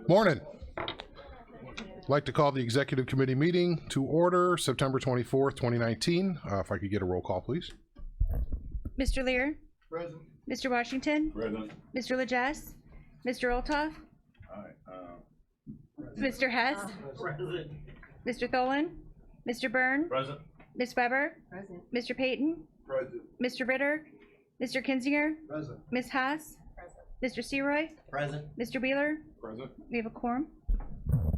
Morning. I'd like to call the Executive Committee meeting to order September 24th, 2019. If I could get a roll call, please. Mr. Lear. Present. Mr. Washington. Present. Mr. Lejas. Mr. Olthoff. Mr. Hess. Present. Mr. Tholen. Mr. Byrne. Present. Ms. Weber. Present. Mr. Payton. Present. Mr. Ritter. Mr. Kinzinger. Present. Ms. Haas. Mr. Seroy. Present. Mr. Wheeler. Present. We have a quorum.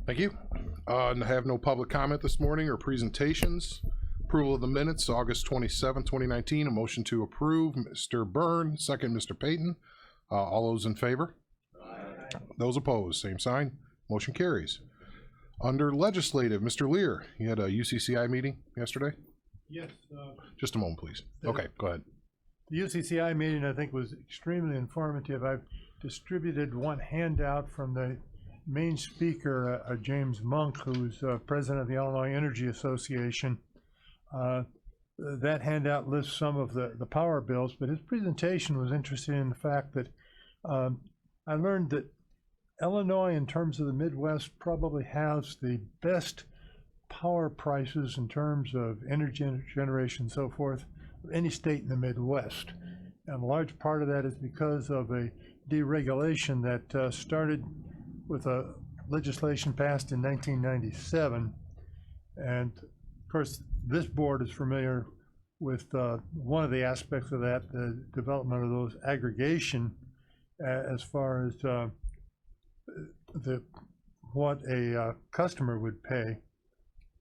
Thank you. And I have no public comment this morning or presentations. Approval of the minutes, August 27, 2019. A motion to approve, Mr. Byrne, second, Mr. Payton. All those in favor? Aye. Those opposed, same sign. Motion carries. Under legislative, Mr. Lear, you had a UCCI meeting yesterday? Yes, Just a moment, please. Okay, go ahead. the UCCI meeting I think was extremely informative. I've distributed one handout from the main speaker, James Monk, who's president of the Illinois Energy Association. That handout lists some of the power bills, but his presentation was interesting in the fact that I learned that Illinois, in terms of the Midwest, probably has the best power prices in terms of energy generation and so forth of any state in the Midwest. And a large part of that is because of a deregulation that started with a legislation passed in 1997. And of course, this board is familiar with one of the aspects of that, the development of those aggregation as far as what a customer would pay.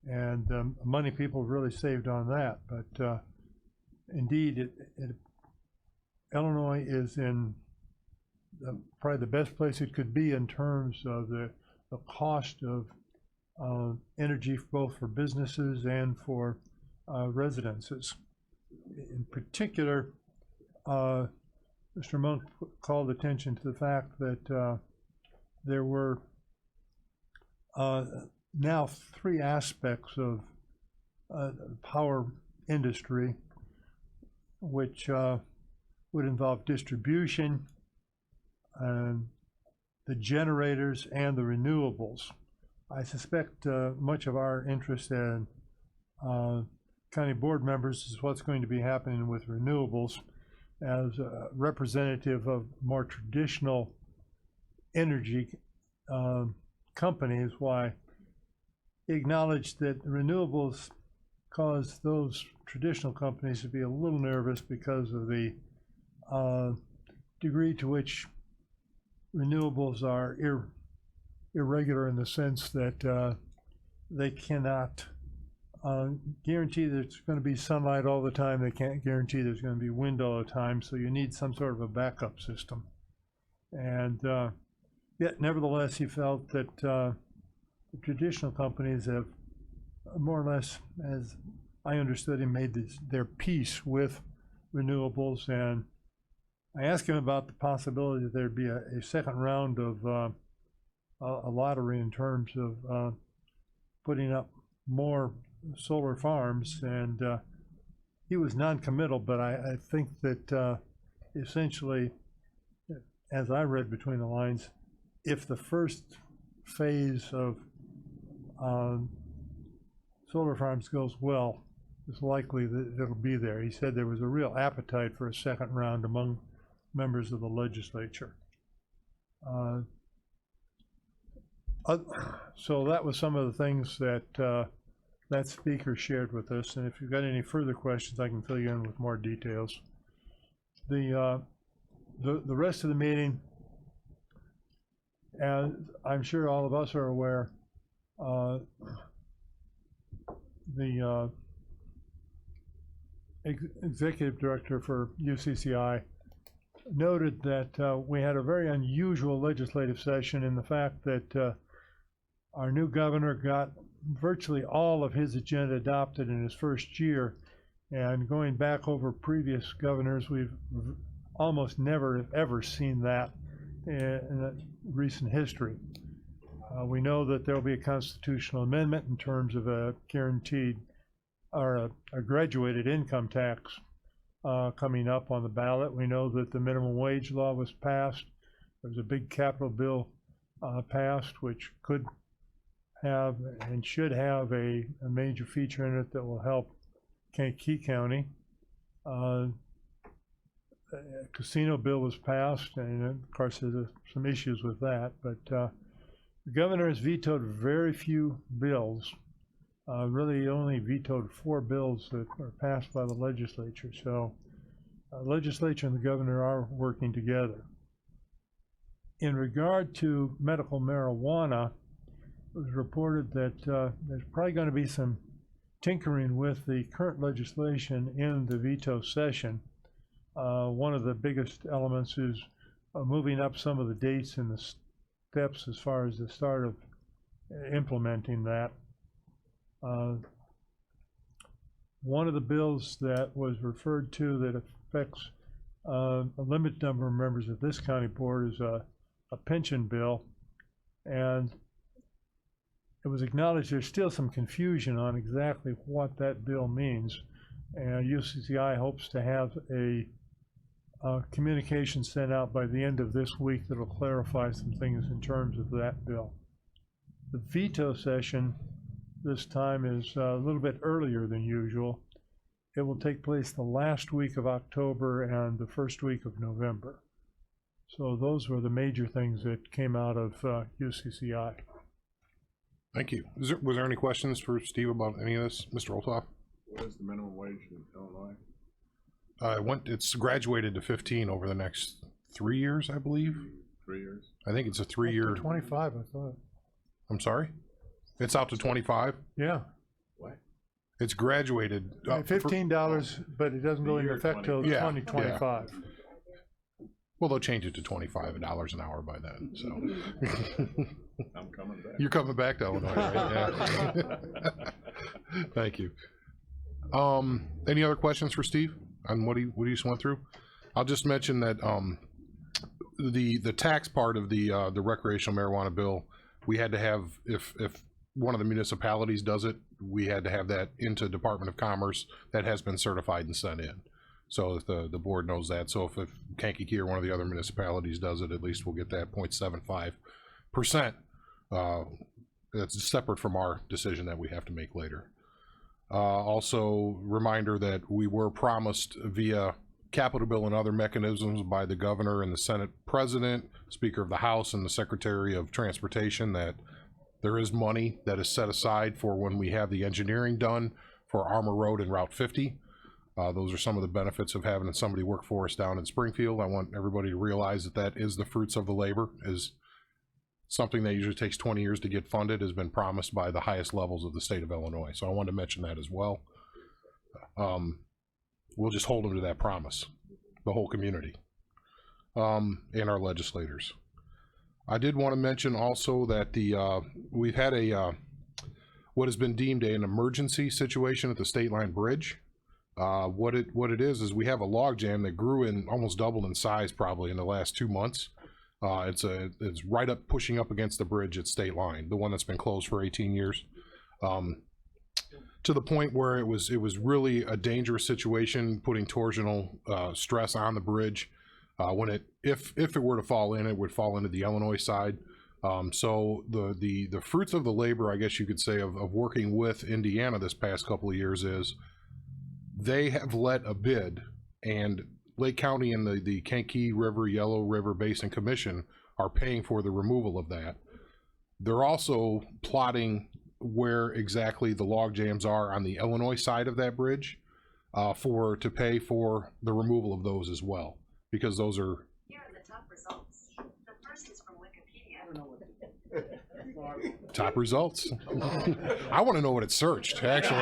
And money people really saved on that. But indeed, Illinois is in probably the best place it could be in terms of the cost of energy, both for businesses and for residences. In particular, Mr. Monk called attention to the fact that there were now three aspects of power industry which would involve distribution, and the generators, and the renewables. I suspect much of our interest in county board members is what's going to be happening with renewables as a representative of more traditional energy companies. Why he acknowledged that renewables cause those traditional companies to be a little nervous because of the degree to which renewables are irregular in the sense that they cannot guarantee that it's going to be sunlight all the time. They can't guarantee there's going to be wind all the time, so you need some sort of a backup system. And yet, nevertheless, he felt that the traditional companies have more or less, as I understood him, made their peace with renewables. And I asked him about the possibility that there'd be a second round of a lottery in terms of putting up more solar farms, and he was non-committal, but I think that essentially, as I read between the lines, if the first phase of solar farms goes well, it's likely that it'll be there. He said there was a real appetite for a second round among members of the legislature. So that was some of the things that that speaker shared with us, and if you've got any further questions, I can fill you in with more details. The rest of the meeting, as I'm sure all of us are aware, the executive director for UCCI noted that we had a very unusual legislative session in the fact that our new governor got virtually all of his agenda adopted in his first year, and going back over previous governors, we've almost never ever seen that in recent history. We know that there will be a constitutional amendment in terms of a guaranteed or a graduated income tax coming up on the ballot. We know that the minimum wage law was passed. There was a big capital bill passed, which could have and should have a major feature in it that will help Kankakee County. A casino bill was passed, and of course there's some issues with that, but the governor has vetoed very few bills. Really only vetoed 4 bills that were passed by the legislature. So legislature and the governor are working together. In regard to medical marijuana, it was reported that there's probably going to be some tinkering with the current legislation in the veto session. One of the biggest elements is moving up some of the dates and the steps as far as the start of implementing that. One of the bills that was referred to that affects a limited number of members of this county board is a pension bill, and it was acknowledged there's still some confusion on exactly what that bill means, and UCCI hopes to have a communication sent out by the end of this week that'll clarify some things in terms of that bill. The veto session this time is a little bit earlier than usual. It will take place the last week of October and the first week of November. So those were the major things that came out of UCCI. Thank you. Was there any questions for Steve about any of this, Mr. Olthoff? What is the minimum wage in Illinois? It's graduated to 15 over the next 3 years, I believe. 3 years? I think it's a 3-year. 25, I thought. I'm sorry? It's out to 25? Yeah, What? It's graduated. $15, but it doesn't go into year effect till 20. Yeah, 2025. Well, they'll change it to $25 an hour by then, so. I'm coming back. You're coming back to Illinois, right? Yeah. Thank you. Any other questions for Steve on what he just went through? I'll just mention that the tax part of the recreational marijuana bill, we had to have, if one of the municipalities does it, we had to have that into Department of Commerce. That has been certified and sent in. So if the board knows that. So if Kankakee or one of the other municipalities does it, at least we'll get that 0.75%. That's separate from our decision that we have to make later. Also, reminder that we were promised via Capitol bill and other mechanisms by the governor and the Senate president, Speaker of the House, and the Secretary of Transportation that there is money that is set aside for when we have the engineering done for Armour Road and Route 50. Those are some of the benefits of having somebody work for us down in Springfield. I want everybody to realize that that is the fruits of the labor, is something that usually takes 20 years to get funded, has been promised by the highest levels of the state of Illinois. So I wanted to mention that as well. We'll just hold them to that promise, the whole community, and our legislators. I did want to mention also that we've had what has been deemed an emergency situation at the State Line Bridge. What it is we have a log jam that grew in almost doubled in size probably in the last 2 months. It's right up pushing up against the bridge at State Line, the one that's been closed for 18 years, to the point where it was really a dangerous situation, putting torsional stress on the bridge. If it were to fall in, it would fall into the Illinois side. So the fruits of the labor, I guess you could say, of working with Indiana this past couple of years is they have let a bid, and Lake County and the Kankakee River, Yellow River Basin Commission are paying for the removal of that. They're also plotting where exactly the log jams are on the Illinois side of that bridge to pay for the removal of those as well, because those are. Here are the top results. The first is from Wikipedia. Top results. I want to know what it searched, actually.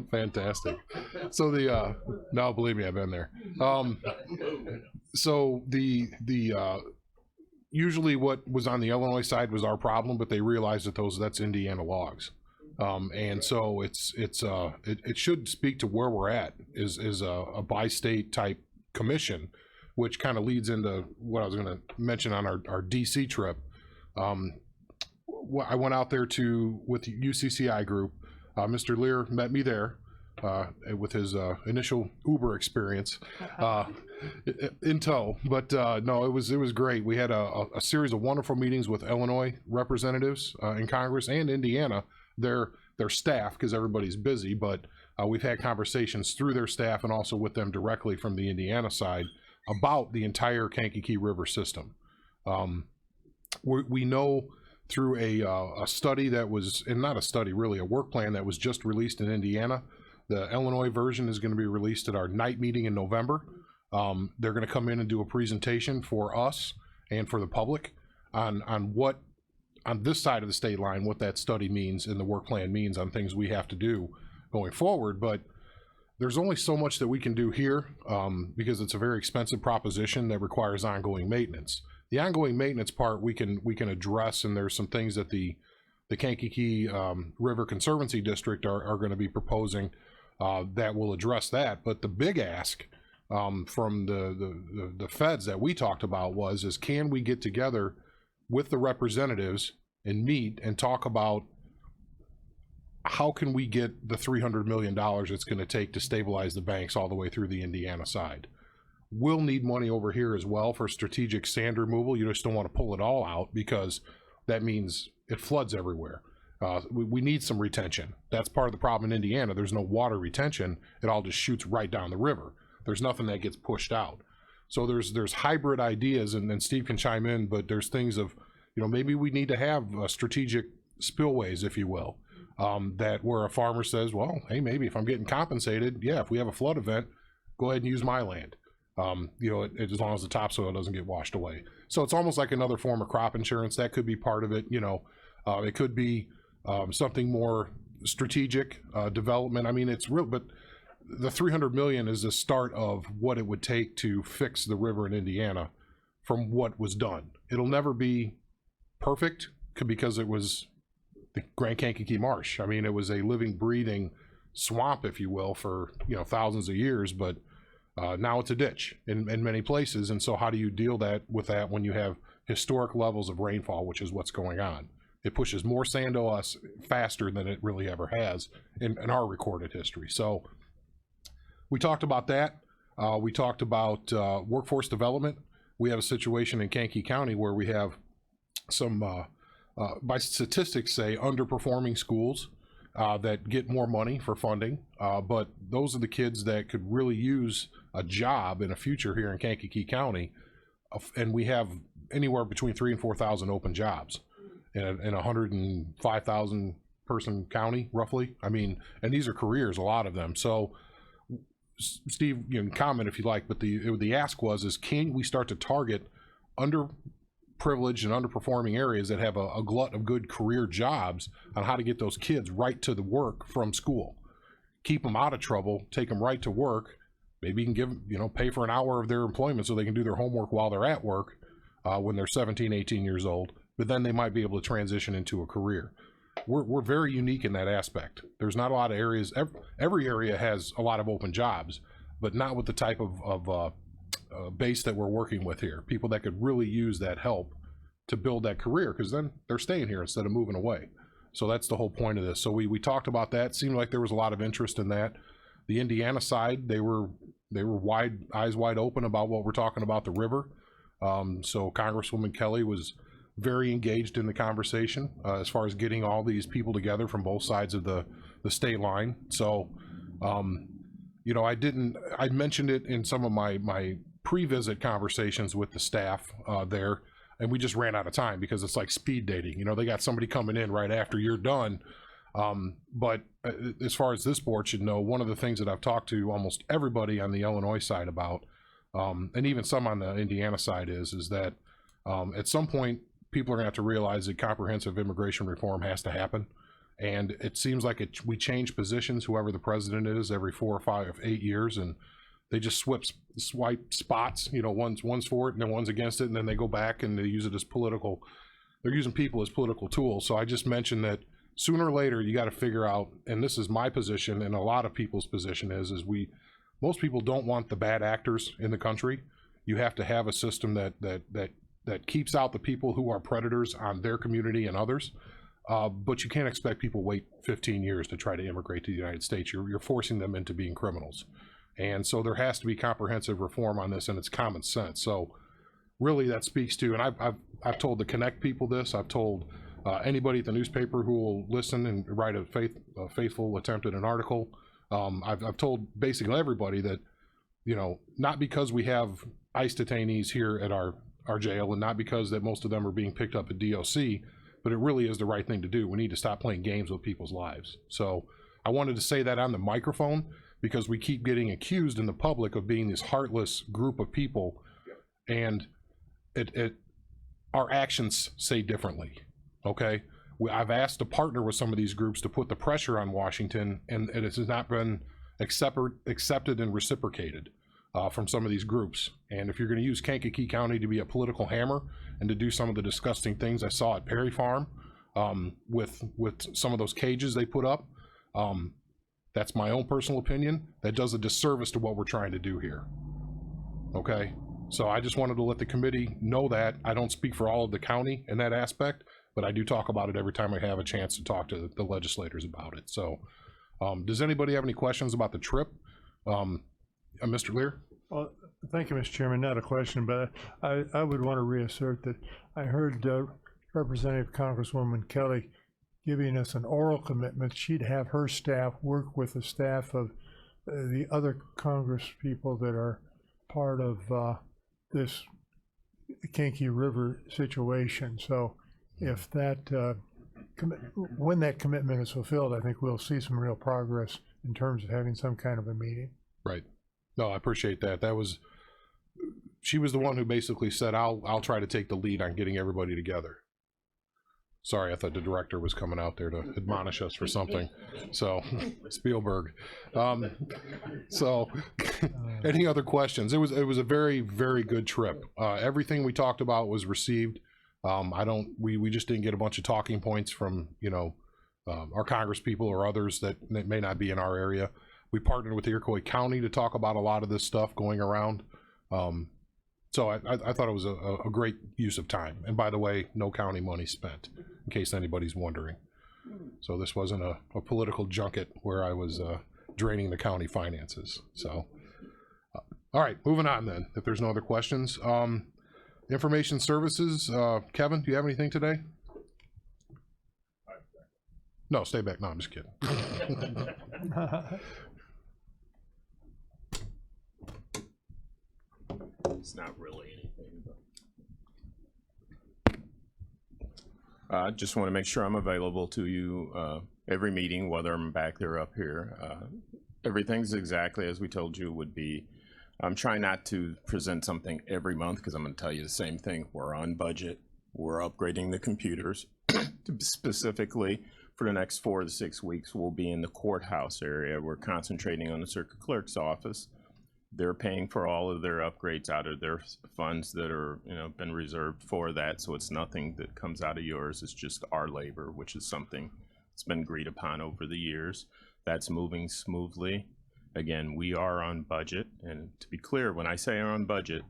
Fantastic. So no, believe me, I've been there. So usually what was on the Illinois side was our problem, but they realized that that's Indiana logs. And so it should speak to where we're at is a bi-state type commission, which kind of leads into what I was going to mention on our DC trip. I went out there with the UCCI group. Mr. Lear met me there. with his initial Uber experience in tow. But no, it was great. We had a series of wonderful meetings with Illinois representatives in Congress and Indiana, their staff, because everybody's busy, but we've had conversations through their staff and also with them directly from the Indiana side about the entire Kankakee River system. We know through a study that was, and not a study really, a work plan that was just released in Indiana. The Illinois version is going to be released at our night meeting in November. They're going to come in and do a presentation for us and for the public on what, on this side of the state line, what that study means and the work plan means on things we have to do going forward. But there's only so much that we can do here because it's a very expensive proposition that requires ongoing maintenance. The ongoing maintenance part we can address, and there's some things that the Kankakee River Conservancy District are going to be proposing that will address that. But the big ask from the feds that we talked about is can we get together with the representatives and meet and talk about how can we get the $300 million it's going to take to stabilize the banks all the way through the Indiana side. We'll need money over here as well for strategic sand removal. You just don't want to pull it all out because that means it floods everywhere. We need some retention. That's part of the problem in Indiana. There's no water retention. It all just shoots right down the river. There's nothing that gets pushed out. So there's hybrid ideas, and Steve can chime in, but there's things of, maybe we need to have strategic spillways, if you will, that where a farmer says, well, hey, maybe if I'm getting compensated, yeah, if we have a flood event, go ahead and use my land. As long as the topsoil doesn't get washed away. So it's almost like another form of crop insurance. That could be part of it. It could be something more strategic development. I mean, it's real, but the $300 million is the start of what it would take to fix the river in Indiana from what was done. It'll never be perfect because it was the Grand Kankakee Marsh. I mean, it was a living, breathing swamp, if you will, for thousands of years, but now it's a ditch in many places. And so how do you deal with that when you have historic levels of rainfall, which is what's going on? It pushes more sand to us faster than it really ever has in our recorded history. So we talked about that. We talked about workforce development. We have a situation in Kankakee County where we have some, by statistics say, underperforming schools that get more money for funding, but those are the kids that could really use a job in a future here in Kankakee County, and we have anywhere between 3,000 and 4,000 open jobs in a 105,000 person county, roughly. I mean, and these are careers, a lot of them. So, Steve, you can comment if you like, but the ask is can we start to target underprivileged and underperforming areas that have a glut of good career jobs on how to get those kids right to the work from school, keep them out of trouble, take them right to work. Maybe you can give, pay for an hour of their employment so they can do their homework while they're at work when they're 17, 18 years old, but then they might be able to transition into a career. We're very unique in that aspect. There's not a lot of areas, every area has a lot of open jobs, but not with the type of base that we're working with here. People that could really use that help to build that career, because then they're staying here instead of moving away. So that's the whole point of this. So we talked about that. It seemed like there was a lot of interest in that. The Indiana side, they were eyes wide open about what we're talking about the river. So Congresswoman Kelly was very engaged in the conversation as far as getting all these people together from both sides of the state line. So, I mentioned it in some of my pre-visit conversations with the staff there, and we just ran out of time because it's like speed dating. They got somebody coming in right after you're done. But as far as this board should know, one of the things that I've talked to almost everybody on the Illinois side about, and even some on the Indiana side is that at some point people are going to have to realize that comprehensive immigration reform has to happen. And it seems like we change positions, whoever the president is, every 4 or 5 or 8 years, and they just swipe spots. One's for it and then one's against it, and then they go back and they use it as political. They're using people as political tools. So I just mentioned that sooner or later you got to figure out, and this is my position and a lot of people's position is most people don't want the bad actors in the country. You have to have a system that keeps out the people who are predators on their community and others. But you can't expect people wait 15 years to try to immigrate to the United States. You're forcing them into being criminals. And so there has to be comprehensive reform on this, and it's common sense. So really that speaks to, and I've told the Connect people this, I've told anybody at the newspaper who will listen and write a faithful attempt at an article. I've told basically everybody that, you know, not because we have ICE detainees here at our jail, and not because that most of them are being picked up at DOC, but it really is the right thing to do. We need to stop playing games with people's lives. So I wanted to say that on the microphone, because we keep getting accused in the public of being this heartless group of people, and our actions say differently. Okay, I've asked to partner with some of these groups to put the pressure on Washington, and it has not been accepted and reciprocated from some of these groups. And if you're going to use Kankakee County to be a political hammer and to do some of the disgusting things I saw at Perry Farm with some of those cages they put up, that's my own personal opinion. That does a disservice to what we're trying to do here. Okay, so I just wanted to let the committee know that. I don't speak for all of the county in that aspect, but I do talk about it every time I have a chance to talk to the legislators about it. So does anybody have any questions about the trip? Mr. Lear? Well, thank you, Mr. Chairman. Not a question, but I would want to reassert that I heard Representative Congresswoman Kelly giving us an oral commitment. She'd have her staff work with the staff of the other Congress people that are part of this Kankakee River situation. So if that, when that commitment is fulfilled, I think we'll see some real progress in terms of having some kind of a meeting. Right. No, I appreciate that. She was the one who basically said, I'll try to take the lead on getting everybody together. Sorry, I thought the director was coming out there to admonish us for something. So, Spielberg. So, any other questions? It was a very, very good trip. Everything we talked about was received. We just didn't get a bunch of talking points from, you know, our Congress people or others that may not be in our area. We partnered with Iroquois County to talk about a lot of this stuff going around. So I thought it was a great use of time. And by the way, no county money spent, in case anybody's wondering. So this wasn't a political junket where I was draining the county finances. So, all right, moving on then, if there's no other questions. Information services, Kevin, do you have anything today? No, stay back. No, I'm just kidding. It's not really anything, but I just want to make sure I'm available to you every meeting, whether I'm back there or up here. Everything's exactly as we told you it would be. I'm trying not to present something every month because I'm going to tell you the same thing. We're on budget. We're upgrading the computers. Specifically, for the next 4 to 6 weeks, we'll be in the courthouse area. We're concentrating on the circuit clerk's office. They're paying for all of their upgrades out of their funds that are, you know, been reserved for that. So it's nothing that comes out of yours. It's just our labor, which is something that's been agreed upon over the years. That's moving smoothly. Again, we are on budget. And to be clear, when I say are on budget,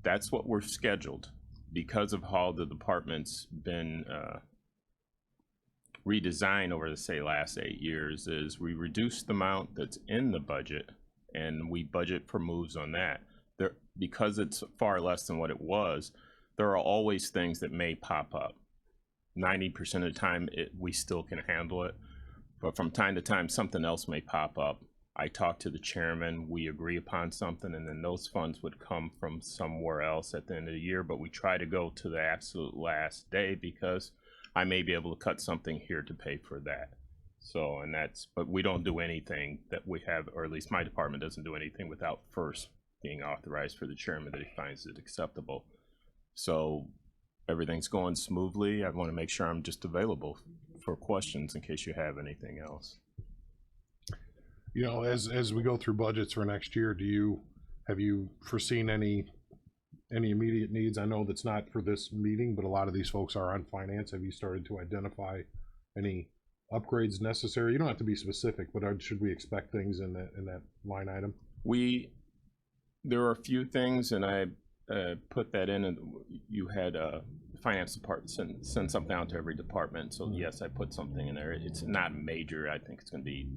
that's what we're scheduled. Because of how the department's been redesigned over the, say, last 8 years, is we reduced the amount that's in the budget and we budget for moves on that. Because it's far less than what it was, there are always things that may pop up. 90% of the time, we still can handle it. But from time to time, something else may pop up. I talk to the chairman, we agree upon something, and then those funds would come from somewhere else at the end of the year. But we try to go to the absolute last day because I may be able to cut something here to pay for that. So, and that's, but we don't do anything that we have, or at least my department doesn't do anything without first being authorized for the chairman that he finds it acceptable. So everything's going smoothly. I want to make sure I'm just available for questions in case you have anything else. You know, as we go through budgets for next year, have you foreseen any immediate needs? I know that's not for this meeting, but a lot of these folks are on finance. Have you started to identify any upgrades necessary? You don't have to be specific, but should we expect things in that line item? There are a few things, and I put that in, and you had finance department send something out to every department. So yes, I put something in there. It's not major. I think it's going to be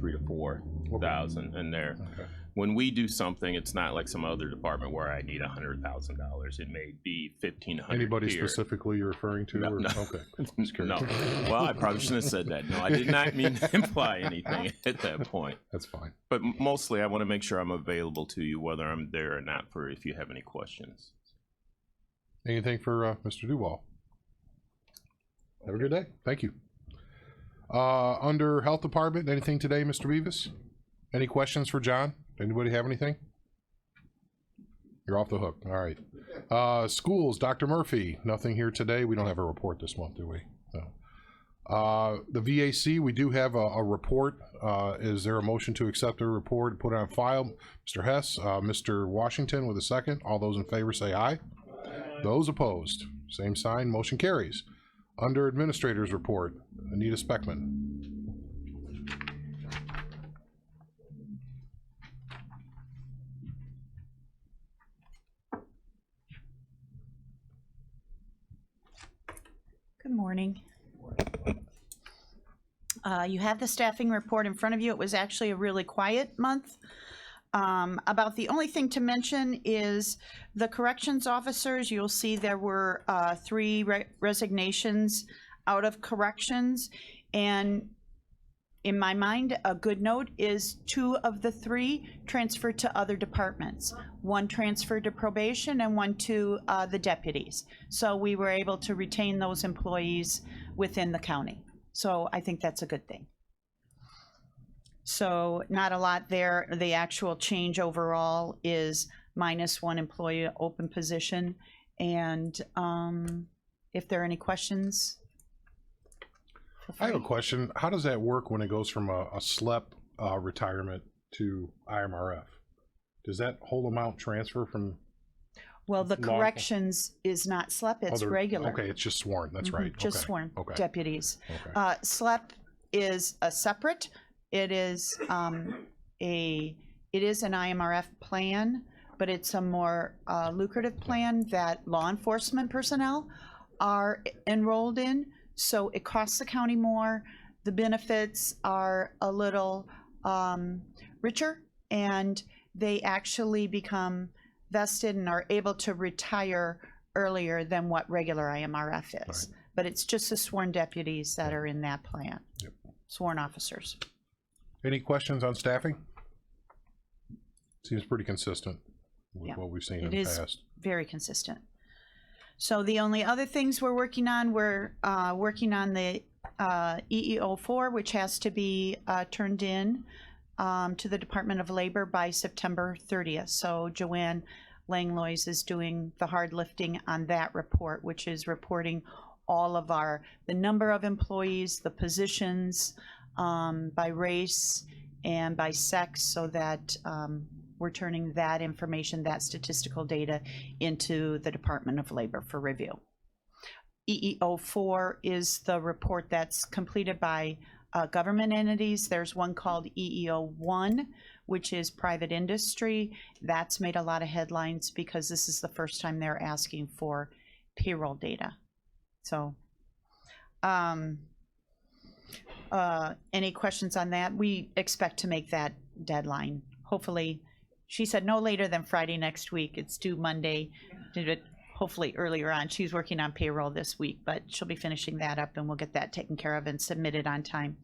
3,000 to 4,000 in there. Okay. When we do something, it's not like some other department where I need $100,000. It may be 1,500. Anybody here. specifically you're referring to? No, or? no. Okay. Just No. curious. Well, I probably shouldn't have said that. No, I did not mean to imply anything at that point. That's fine. But mostly, I want to make sure I'm available to you, whether I'm there or not, for if you have any questions. Anything for Mr. Duval? Have a good day. Thank you. Under Health Department, anything today, Mr. Beavis? Any questions for John? Anybody have anything? You're off the hook. All right. Schools, Dr. Murphy, nothing here today. We don't have a report this month, do we? No. The VAC, we do have a report. Is there a motion to accept the report, put it on file? Mr. Hess, Mr. Washington with a second. All those in favor say aye. Those opposed, same sign, motion carries. Under Administrator's Report, Anita Speckman. Good morning. You have the staffing report in front of you. It was actually a really quiet month. About the only thing to mention is the corrections officers. You'll see there were 3 resignations out of corrections. And in my mind, a good note is 2 of the 3 transferred to other departments. 1 transferred to probation and 1 to the deputies. So we were able to retain those employees within the county. So I think that's a good thing. So not a lot there. The actual change overall is -1 employee open position. And if there are any questions. I have a question. How does that work when it goes from a SLEP retirement to IMRF? Does that whole amount transfer from? Well, the Lawful. corrections is not SLEP, it's other? regular. Okay, it's just sworn. That's Mhm, right. Just Okay. sworn Okay. deputies. Okay. SLEP is a separate, it is it is an IMRF plan, but it's a more lucrative plan that law enforcement personnel are enrolled in. So it costs the county more. The benefits are a little richer, and they actually become vested and are able to retire earlier than what regular IMRF is. Right. But it's just the sworn deputies that are in that plan. Yep. Sworn officers. Any questions on staffing? Seems pretty consistent with Yeah, what we've seen in it the is. past. Very consistent. So the only other things we're working on, we're working on the EEO4, which has to be turned in to the Department of Labor by September 30th. So Joanne Langlois is doing the hard lifting on that report, which is reporting all of the number of employees, the positions by race and by sex, so that we're turning that information, that statistical data, into the Department of Labor for review. EEO4 is the report that's completed by government entities. There's one called EEO1, which is private industry. That's made a lot of headlines because this is the first time they're asking for payroll data. So, any questions on that? We expect to make that deadline, hopefully. She said no later than Friday next week. It's due Monday. Did it hopefully earlier on. She's working on payroll this week, but she'll be finishing that up, and we'll get that taken care of and submitted on time.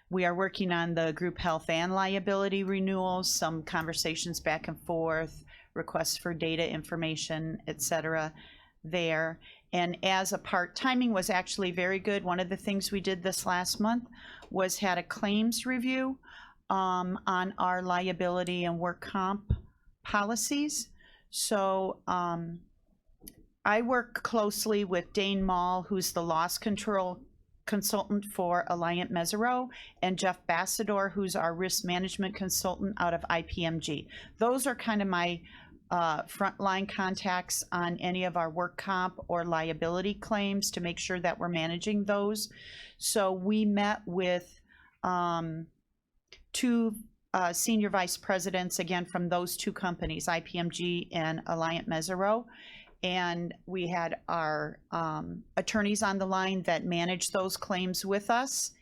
We are working on the group health and liability renewals, some conversations back and forth, requests for data information, etc. there. And as a part, timing was actually very good. One of the things we did this last month was had a claims review on our liability and work comp policies. So I work closely with Dane Mall, who's the loss control consultant for Alliant Mesereau, and Jeff Bassador, who's our risk management consultant out of IPMG. Those are kind of my frontline contacts on any of our work comp or liability claims to make sure that we're managing those. So we met with 2 senior vice presidents, again, from those 2 companies, IPMG and Alliant Mesereau, and we had our attorneys on the line that managed those claims with us.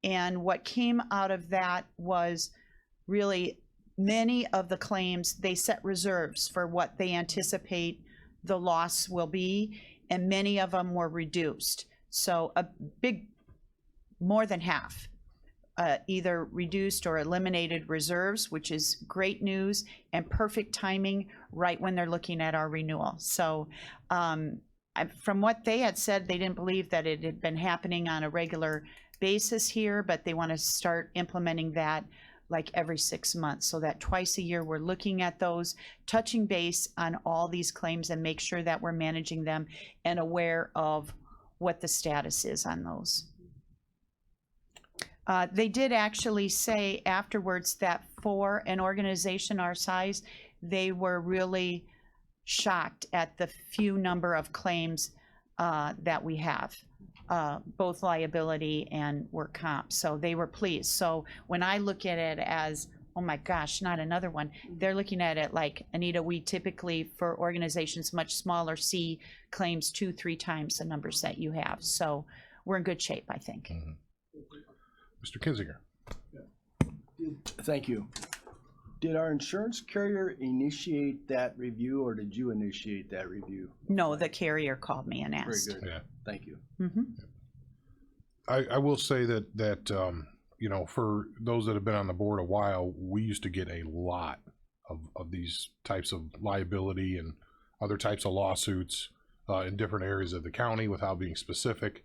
And what came out of that was really many of the claims, they set reserves for what they anticipate the loss will be, and many of them were reduced. So a big, more than half, either reduced or eliminated reserves, which is great news and perfect timing right when they're looking at our renewal. So from what they had said, they didn't believe that it had been happening on a regular basis here, but they want to start implementing that like every 6 months, so that twice a year we're looking at those, touching base on all these claims and make sure that we're managing them and aware of what the status is on those. They did actually say afterwards that for an organization our size, they were really shocked at the few number of claims that we have, both liability and work comp. So they were pleased. So when I look at it as, oh my gosh, not another one, they're looking at it like, Anita, we typically, for organizations much smaller, see claims 2-3 times the numbers that you have. So we're in good shape, I think. Mr. Kinzinger. Thank you. Did our insurance carrier initiate that review, or did you initiate that review? No, the carrier called me and Very asked. good. Yeah. Thank you. Mm-hmm. I will say that you know, for those that have been on the board a while, we used to get a lot of these types of liability and other types of lawsuits in different areas of the county without being specific.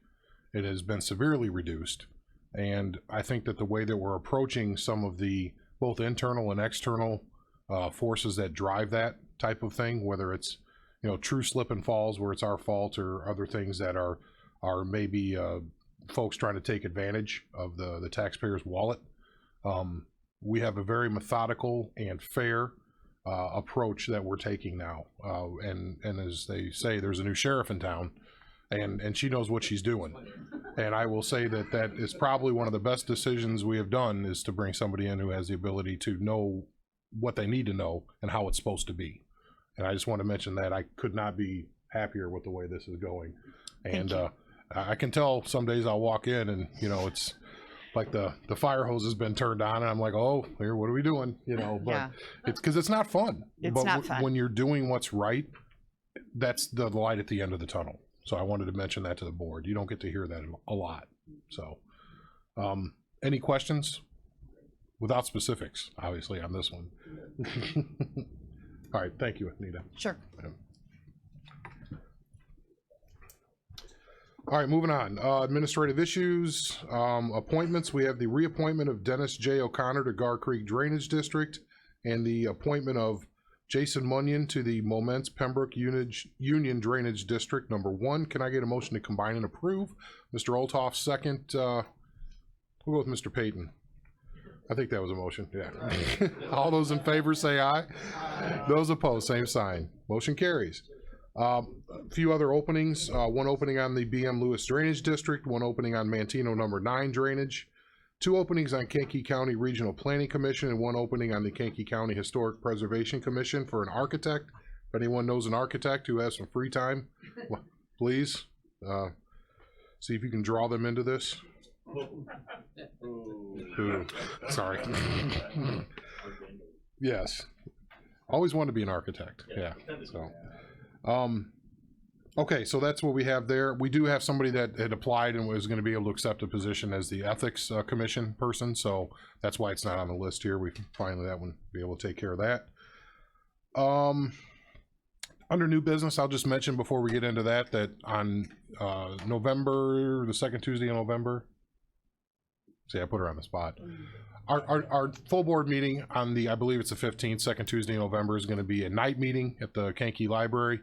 It has been severely reduced. And I think that the way that we're approaching some of the both internal and external forces that drive that type of thing, whether it's, you know, true slip and falls where it's our fault, or other things that are maybe folks trying to take advantage of the taxpayer's wallet. We have a very methodical and fair approach that we're taking now. And as they say, there's a new sheriff in town, and she knows what she's doing. And I will say that that is probably one of the best decisions we have done, is to bring somebody in who has the ability to know what they need to know and how it's supposed to be. And I just want to mention that I could not be happier with the way this is going. And I can tell some days I'll walk in and, you know, it's like the fire hose has been turned on and I'm like, oh, here, what are we doing? You know, but Yeah. it's because it's not fun. It's But not fun. when you're doing what's right, that's the light at the end of the tunnel. So I wanted to mention that to the board. You don't get to hear that a lot. So any questions? Without specifics, obviously, on this one. All right, thank you, Anita. Sure. All right, moving on. Administrative issues, appointments. We have the reappointment of Dennis J. O'Connor to Gar Creek Drainage District, and the appointment of Jason Munyon to the Moments Pembroke Union Drainage District number 1. Can I get a motion to combine and approve? Mr. Olthoff, second. We'll go with Mr. Payton. I think that was a motion, yeah. All those in favor say aye. Those opposed, same sign. Motion carries. A few other openings, one opening on the BM Lewis Drainage District, one opening on Mantino number 9 Drainage, 2 openings on Kankakee County Regional Planning Commission, and 1 opening on the Kankakee County Historic Preservation Commission for an architect. If anyone knows an architect who has some free time, please see if you can draw them into this. Ooh, sorry. Yes. Always wanted to be an architect. Yeah. So, okay, so that's what we have there. We do have somebody that had applied and was going to be able to accept a position as the Ethics Commission person, so that's why it's not on the list here. We can finally that one be able to take care of that. Under new business, I'll just mention before we get into that, that on November, the second Tuesday in November, see, I put her on the spot. Our full board meeting on the, I believe it's the 15th, second Tuesday in November, is going to be a night meeting at the Kankakee Library.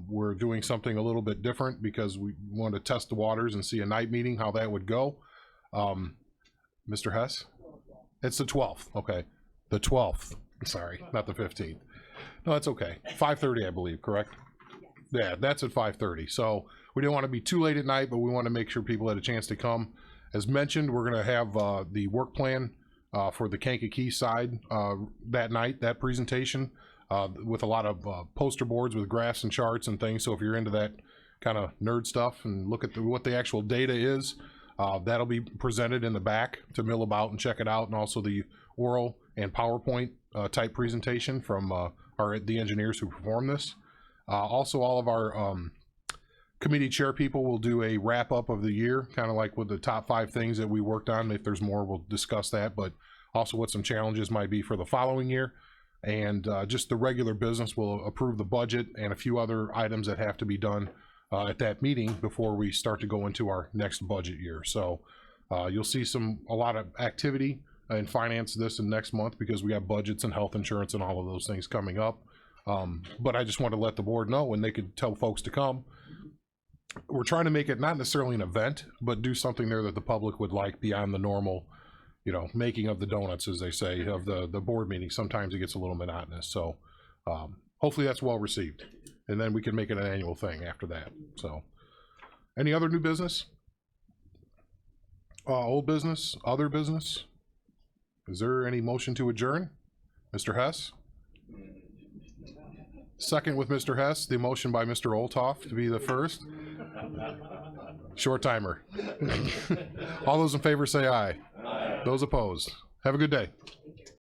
We're doing something a little bit different because we want to test the waters and see a night meeting, how that would go. Mr. Hess? It's the 12th, okay. The 12th, sorry, not the 15th. No, that's okay. 5:30, I believe, correct? Yeah, that's at 5:30. So we didn't want to be too late at night, but we want to make sure people had a chance to come. As mentioned, we're going to have the work plan for the Kankakee side that night, that presentation. with a lot of poster boards with graphs and charts and things. So if you're into that kind of nerd stuff and look at what the actual data is, that'll be presented in the back to mill about and check it out, and also the oral and PowerPoint type presentation from the engineers who perform this. Also, all of our committee chair people will do a wrap up of the year, kind of like with the top 5 things that we worked on. If there's more, we'll discuss that, but also what some challenges might be for the following year. And just the regular business will approve the budget and a few other items that have to be done at that meeting before we start to go into our next budget year. So you'll see a lot of activity in finance this and next month, because we have budgets and health insurance and all of those things coming up. But I just want to let the board know, and they could tell folks to come. We're trying to make it not necessarily an event, but do something there that the public would like beyond the normal, making of the donuts, as they say, of the board meeting. Sometimes it gets a little monotonous. So hopefully that's well received. And then we can make it an annual thing after that. So any other new business? Old business? Other business? Is there any motion to adjourn? Mr. Hess? Second with Mr. Hess, the motion by Mr. Olthoff to be the first. Short timer. All those in favor say aye. Those opposed. Have a good day.